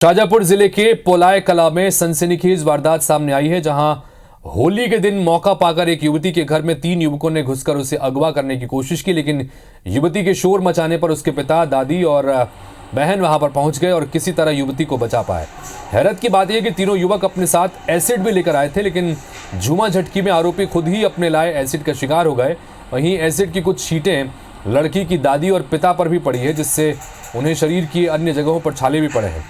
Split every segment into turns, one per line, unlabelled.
शाजापुर जिले के पोलाय कला में सनसनीखेज वारदात सामने आई है, जहां होली के दिन मौका पाकर एक युवती के घर में 3 युवकों ने घुसकर उसे अगवा करने की कोशिश की, लेकिन युवती के शोर मचाने पर उसके पिता, दादी और बहन वहां पर पहुंच गए और किसी तरह युवती को बचा पाए। हैरत की बात यह कि तीनों युवक अपने साथ एसिड भी लेकर आए थे, लेकिन झूमा झटकी में आरोपी खुद ही अपने लाए एसिड का शिकार हो गए। वहीं एसिड की कुछ छींटें लड़की की दादी और पिता पर भी पड़ी है, जिससे उन्हें शरीर की अन्य जगहों पर छाले भी पड़े हैं।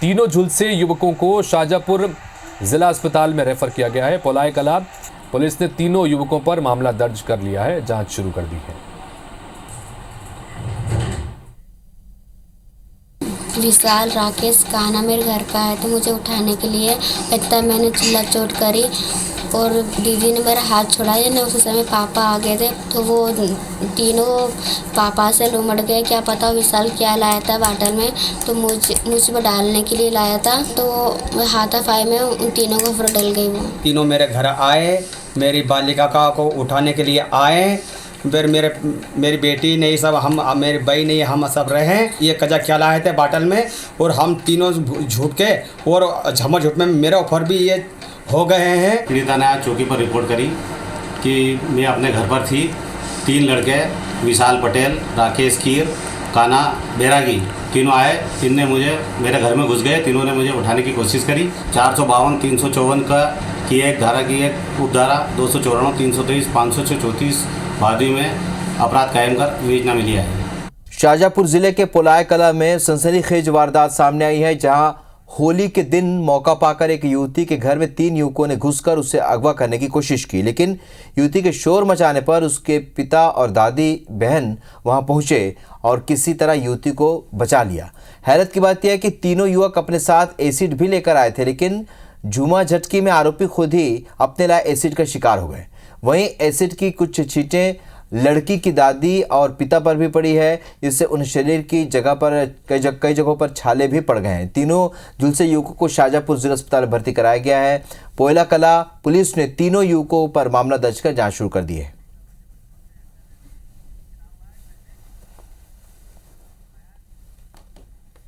तीनों झुलसे युवकों को शाजापुर जिला अस्पताल में रेफर किया गया है। पोलाय कला पुलिस ने तीनों युवकों पर मामला दर्ज कर लिया है, जांच शुरू कर दी है।
विशाल राकेश काना मेरे घर पे आए थे मुझे उठाने के लिए। इतना मैंने चिल्ला चोट करी और दीदी ने मेरा हाथ छुड़ाया ना, उस समय पापा आ गए थे तो वो तीनों पापा से लुमड़ गए। क्या पता विशाल क्या लाया था बाटल में, तो मुझ में डालने के लिए लाया था, तो हाथापाई में उन तीनों को फिर डल गई। वो
तीनों मेरे घर आए, मेरी बालिका को उठाने के लिए आए। फिर मेरी बेटी नहीं, सब हम, मेरी बहन नहीं, हम सब रहे। ये कजा क्या लाए थे बाटल में और हम तीनों झूठ के और झमाझूठ में मेरे ऊपर भी ये हो गए हैं।
पीड़िता ने आज चौकी पर रिपोर्ट करी कि मैं अपने घर पर थी, 3 लड़के विशाल पटेल, राकेश कीर, काना बैरागी तीनों आए। इनने मुझे मेरे घर में घुस गए, तीनों ने मुझे उठाने की कोशिश करी। 452, 354 का की एक धारा की एक उपधारा, 294, 323, 534 वादी में अपराध कायम कर विवेचना मिली है।
शाजापुर जिले के पोलाय कला में सनसनीखेज वारदात सामने आई है, जहां होली के दिन मौका पाकर एक युवती के घर में 3 युवकों ने घुसकर उसे अगवा करने की कोशिश की, लेकिन युवती के शोर मचाने पर उसके पिता और दादी बहन वहां पहुंचे और किसी तरह युवती को बचा लिया। हैरत की बात यह है कि तीनों युवक अपने साथ एसिड भी लेकर आए थे, लेकिन झूमा झटकी में आरोपी खुद ही अपने लाए एसिड का शिकार हो गए। वहीं एसिड की कुछ छींटें लड़की की दादी और पिता पर भी पड़ी है, जिससे उन शरीर की जगह पर कई जगहों पर छाले भी पड़ गए हैं। तीनों झुलसे युवकों को शाजापुर जिला अस्पताल में भर्ती कराया गया है। पोलाय कला पुलिस ने तीनों युवकों पर मामला दर्ज कर जांच शुरू कर दी है।